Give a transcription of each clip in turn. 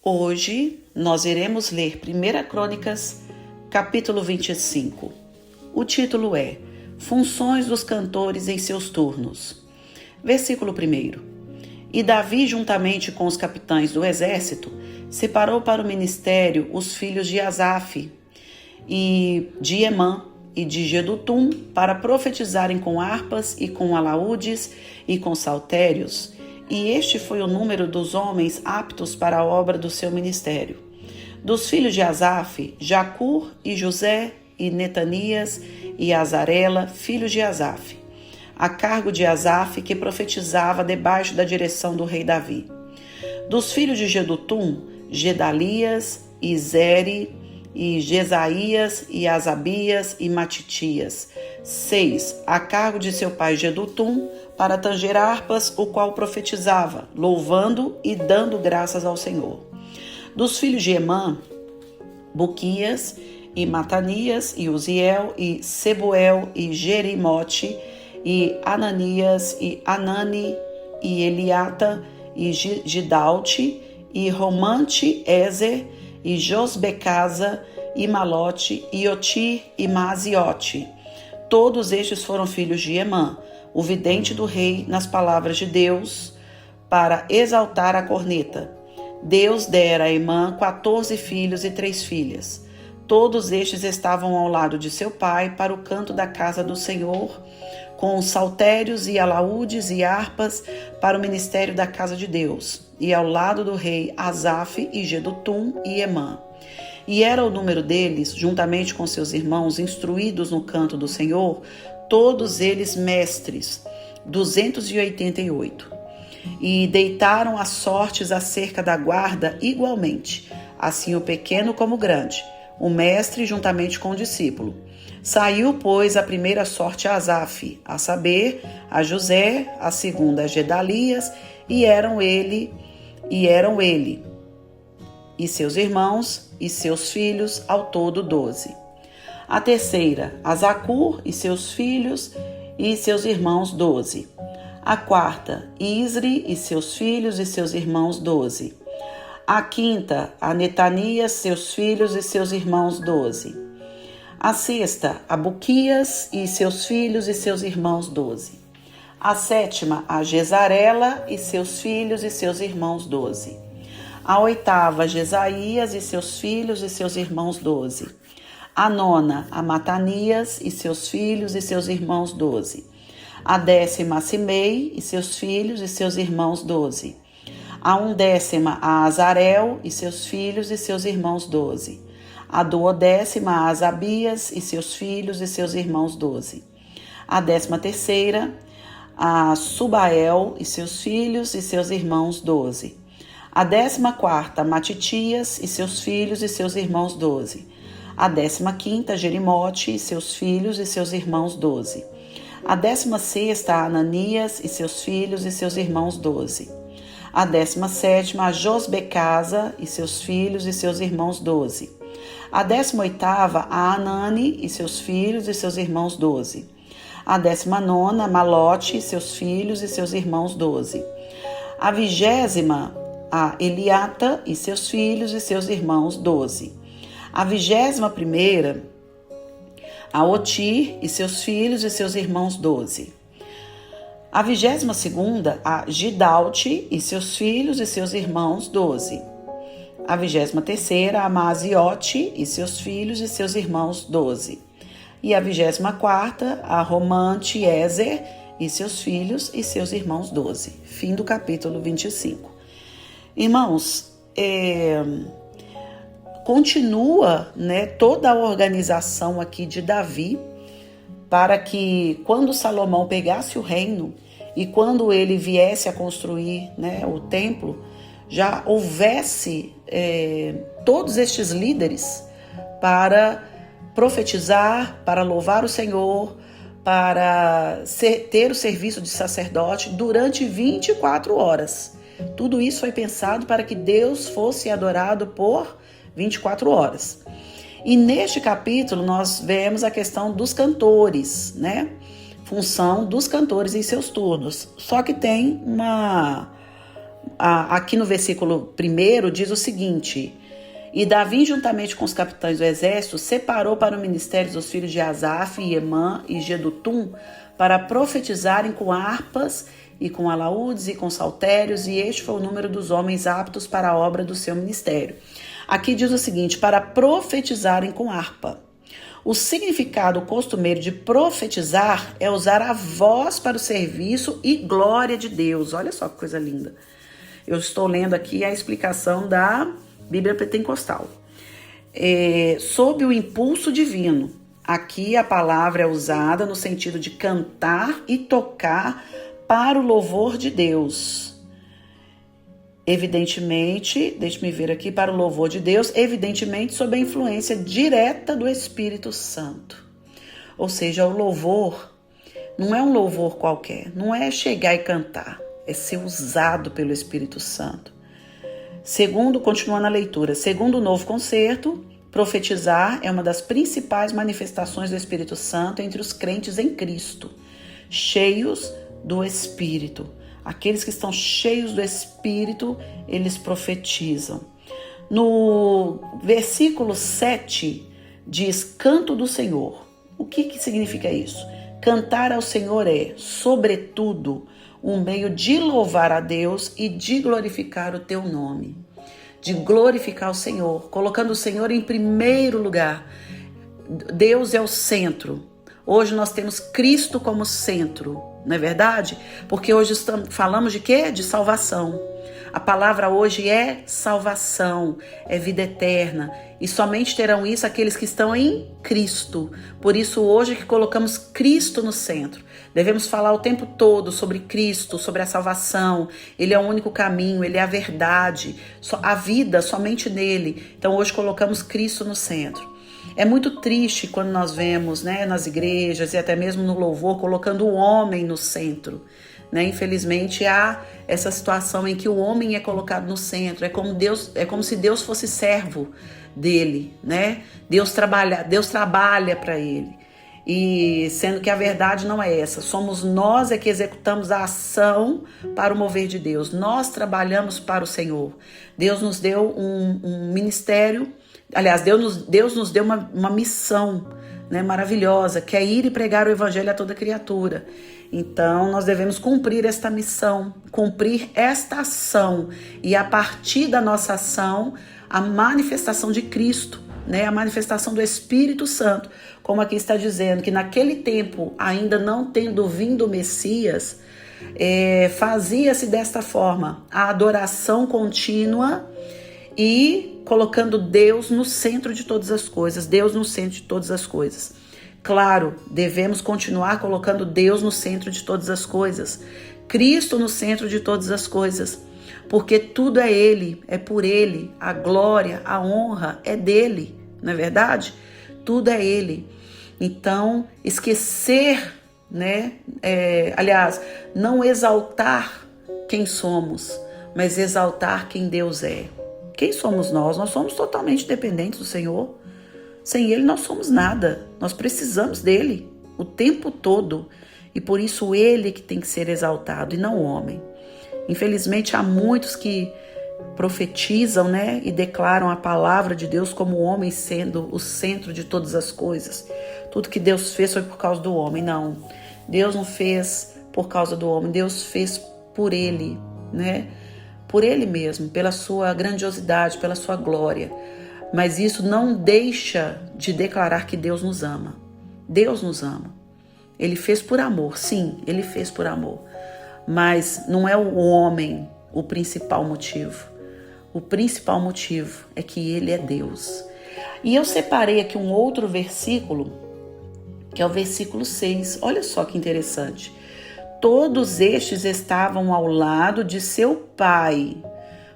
Hoje nós iremos ler 1 Crônicas, capítulo 25. O título é Funções dos cantores em seus turnos. Versículo 1. E Davi, juntamente com os capitães do exército, separou para o ministério os filhos de Asaf e de Emã e de Jedutum para profetizarem com harpas e com alaúdes e com saltérios. E este foi o número dos homens aptos para a obra do seu ministério. Dos filhos de Asaf, Jacur e José e Netanias e Azarela, filhos de Asaf, a cargo de Asaf, que profetizava debaixo da direção do rei Davi. Dos filhos de Jedutum, Gedalias e Zeri e Jesaías e Asabias e Matitias, 6, a cargo de seu pai Jedutum, para tanger harpas, o qual profetizava, louvando e dando graças ao Senhor. Dos filhos de Emã, Buquias e Matanias e Uziel e Sebuel e Jerimote e Ananias e Anani e Eliata e Gidalte e Romante Ezer e Josbecasa e Malote e Otir e Maziote. Todos estes foram filhos de Emã, o vidente do rei, nas palavras de Deus, para exaltar a corneta. Deus dera a Emã 14 filhos e 3 filhas. Todos estes estavam ao lado de seu pai para o canto da casa do Senhor, com saltérios e alaúdes e harpas para o ministério da casa de Deus, e ao lado do rei Asaf e Jedutum e Emã. E era o número deles, juntamente com seus irmãos instruídos no canto do Senhor, todos eles mestres, 288. E deitaram as sortes acerca da guarda igualmente, assim o pequeno como o grande, o mestre juntamente com o discípulo. Saiu, pois, a primeira sorte a Asaf, a saber, a José, a segunda a Gedalias, e eram ele e seus irmãos e seus filhos, ao todo 12. A terceira, a Zacur e seus filhos e seus irmãos, 12. A quarta, Isri e seus filhos e seus irmãos, 12. A quinta, a Netanias, seus filhos e seus irmãos, 12. A sexta, a Buquias e seus filhos e seus irmãos, 12. A sétima, a Jezarela e seus filhos e seus irmãos, 12. A oitava, Jesaías e seus filhos e seus irmãos, 12. A nona, a Matanias e seus filhos e seus irmãos, 12. A décima, a Simei e seus filhos e seus irmãos, 12. A undécima, a Azarel e seus filhos e seus irmãos, 12. A duodécima, a Asabias e seus filhos e seus irmãos, 12. A 13ª, a Subael e seus filhos e seus irmãos, 12. A 14ª, a Matitias e seus filhos e seus irmãos, 12. A 15ª, Jerimote e seus filhos e seus irmãos, 12. A 16ª, a Ananias e seus filhos e seus irmãos, 12. A 17ª, a Josbecasa e seus filhos e seus irmãos, 12. A 18ª, a Anani e seus filhos e seus irmãos, 12. A 19ª, Malote e seus filhos e seus irmãos, 12. A 20ª, a Eliata e seus filhos e seus irmãos, 12. A 21ª, a Otir e seus filhos e seus irmãos, 12. A 22ª, a Gidalte e seus filhos e seus irmãos, 12. A 23ª, a Maziote e seus filhos e seus irmãos, 12. E a 24ª, a Romante Ezer e seus filhos e seus irmãos, 12. Fim do capítulo 25. Irmãos, continua, toda a organização aqui de Davi para que quando Salomão pegasse o reino e quando ele viesse a construir, o templo, já houvesse todos estes líderes para profetizar, para louvar o Senhor, para ter o serviço de sacerdote durante 24 horas. Tudo isso foi pensado para que Deus fosse adorado por 24 horas. E neste capítulo nós vemos a questão dos cantores, função dos cantores em seus turnos. Só que tem aqui no versículo 1 diz o seguinte: e Davi, juntamente com os capitães do exército, separou para o ministério os filhos de Asaf, Emã e Jedutum, para profetizarem com harpas e com alaúdes e com saltérios, e este foi o número dos homens aptos para a obra do seu ministério. Aqui diz o seguinte: para profetizarem com harpa. O significado costumeiro de profetizar é usar a voz para o serviço e glória de Deus. Olha só que coisa linda. Eu estou lendo aqui a explicação da Bíblia Pentecostal. Sob o impulso divino. Aqui a palavra é usada no sentido de cantar e tocar para o louvor de Deus. Evidentemente, deixe-me ver aqui, para o louvor de Deus, evidentemente sob a influência direta do Espírito Santo. Ou seja, o louvor não é um louvor qualquer, não é chegar e cantar, é ser usado pelo Espírito Santo. Continuando a leitura, segundo o Novo Concerto, profetizar é uma das principais manifestações do Espírito Santo entre os crentes em Cristo, cheios do Espírito. Aqueles que estão cheios do Espírito, eles profetizam. No versículo 7, diz canto do Senhor. O que significa isso? Cantar ao Senhor é, sobretudo, um meio de louvar a Deus e de glorificar o teu nome. De glorificar o Senhor, colocando o Senhor em primeiro lugar. Deus é o centro. Hoje nós temos Cristo como centro, não é verdade? Porque hoje falamos de quê? De salvação. A palavra hoje é salvação, é vida eterna. E somente terão isso aqueles que estão em Cristo. Por isso hoje que colocamos Cristo no centro. Devemos falar o tempo todo sobre Cristo, sobre a salvação. Ele é o único caminho, Ele é a verdade. A vida somente nele. Então hoje colocamos Cristo no centro. É muito triste quando nós vemos, né, nas igrejas e até mesmo no louvor, colocando o homem no centro. Né? Infelizmente há essa situação em que o homem é colocado no centro. É como se Deus fosse servo dele, né? Deus trabalha para ele. E sendo que a verdade não é essa. Somos nós que executamos a ação para o mover de Deus. Nós trabalhamos para o Senhor. Deus nos deu um ministério. Aliás, Deus nos deu uma missão, né, maravilhosa, que é ir e pregar o evangelho a toda criatura. Então, nós devemos cumprir esta missão, cumprir esta ação. E a partir da nossa ação, a manifestação de Cristo, né, a manifestação do Espírito Santo. Como aqui está dizendo, que naquele tempo, ainda não tendo vindo o Messias, fazia-se desta forma, a adoração contínua e colocando Deus no centro de todas as coisas. Deus no centro de todas as coisas. Claro, devemos continuar colocando Deus no centro de todas as coisas. Cristo no centro de todas as coisas. Porque tudo é Ele, é por Ele. A glória, a honra é dEle, não é verdade? Tudo é Ele. Então, esquecer, né? Não exaltar quem somos, mas exaltar quem Deus é. Quem somos nós? Nós somos totalmente dependentes do Senhor. Sem Ele nós somos nada. Nós precisamos dEle o tempo todo. E por isso Ele que tem que ser exaltado e não o homem. Infelizmente há muitos que profetizam, né, e declaram a palavra de Deus como o homem sendo o centro de todas as coisas. Tudo que Deus fez foi por causa do homem. Não. Deus não fez por causa do homem. Deus fez por Ele, né? Por Ele mesmo, pela sua grandiosidade, pela sua glória. Mas isso não deixa de declarar que Deus nos ama. Deus nos ama. Ele fez por amor, sim, Ele fez por amor. Mas não é o homem o principal motivo. O principal motivo é que Ele é Deus. E eu separei aqui um outro versículo, que é o versículo 6. Olha só que interessante. Todos estes estavam ao lado de seu pai.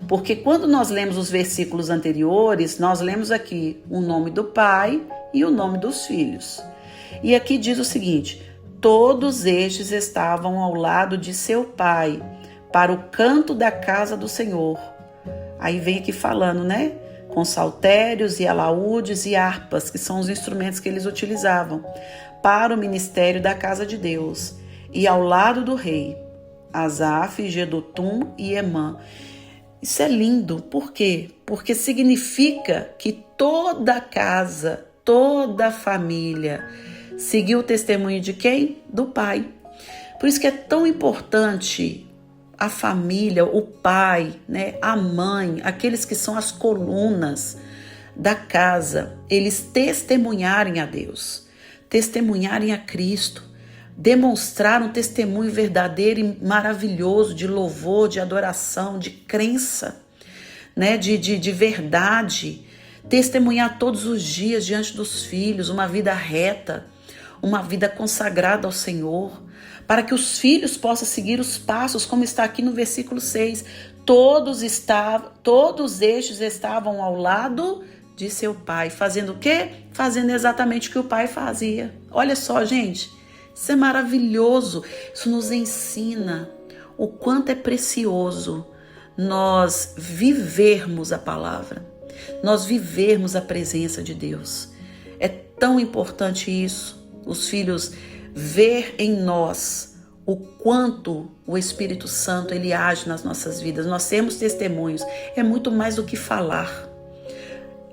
Porque quando nós lemos os versículos anteriores, nós lemos aqui o nome do pai e o nome dos filhos. E aqui diz o seguinte: todos estes estavam ao lado de seu pai, para o canto da casa do Senhor. Aí vem aqui falando, né? Com saltérios e alaúdes e harpas, que são os instrumentos que eles utilizavam, para o ministério da casa de Deus. E ao lado do rei, Asaf, Jedutum e Emã. Isso é lindo. Por quê? Porque significa que toda a casa, toda a família seguiu o testemunho de quem? Do pai. Por isso que é tão importante a família, o pai, né, a mãe, aqueles que são as colunas da casa, eles testemunharem a Deus, testemunharem a Cristo, demonstrar um testemunho verdadeiro e maravilhoso de louvor, de adoração, de crença, né, de verdade, testemunhar todos os dias diante dos filhos uma vida reta, uma vida consagrada ao Senhor, para que os filhos possam seguir os passos, como está aqui no versículo 6. Todos estes estavam ao lado de seu pai, fazendo o quê? Fazendo exatamente o que o pai fazia. Olha só, gente, isso é maravilhoso. Isso nos ensina o quanto é precioso nós vivermos a palavra, nós vivermos a presença de Deus. É tão importante isso, os filhos ver em nós o quanto o Espírito Santo ele age nas nossas vidas. Nós temos testemunhos, é muito mais do que falar.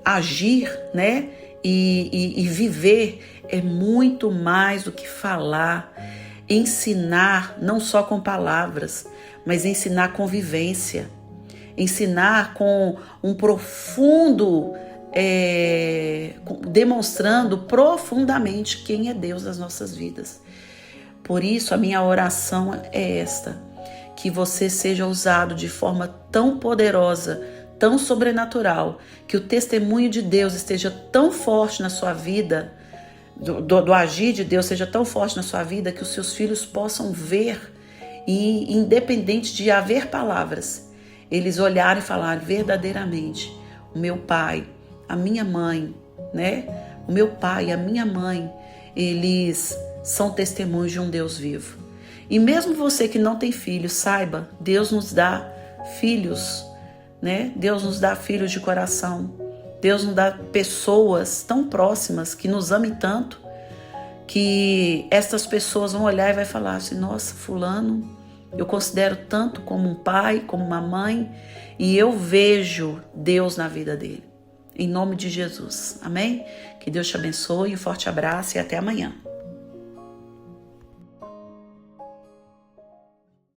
Agir, né, e viver é muito mais do que falar. Ensinar não só com palavras, mas ensinar com vivência. Ensinar com um profundo, demonstrando profundamente quem é Deus nas nossas vidas. Por isso, a minha oração é esta: que você seja usado de forma tão poderosa, tão sobrenatural, que o testemunho de Deus esteja tão forte na sua vida, do agir de Deus seja tão forte na sua vida, que os seus filhos possam ver e, independente de haver palavras, eles olharem e falarem verdadeiramente: o meu pai, a minha mãe, né? O meu pai e a minha mãe, eles são testemunhos de um Deus vivo. E mesmo você que não tem filhos, saiba, Deus nos dá filhos, né? Deus nos dá filhos de coração. Deus nos dá pessoas tão próximas que nos amem tanto, que estas pessoas vão olhar e vai falar assim: nossa, fulano, eu considero tanto como um pai, como uma mãe, e eu vejo Deus na vida dele. Em nome de Jesus. Amém? Que Deus te abençoe, um forte abraço e até amanhã.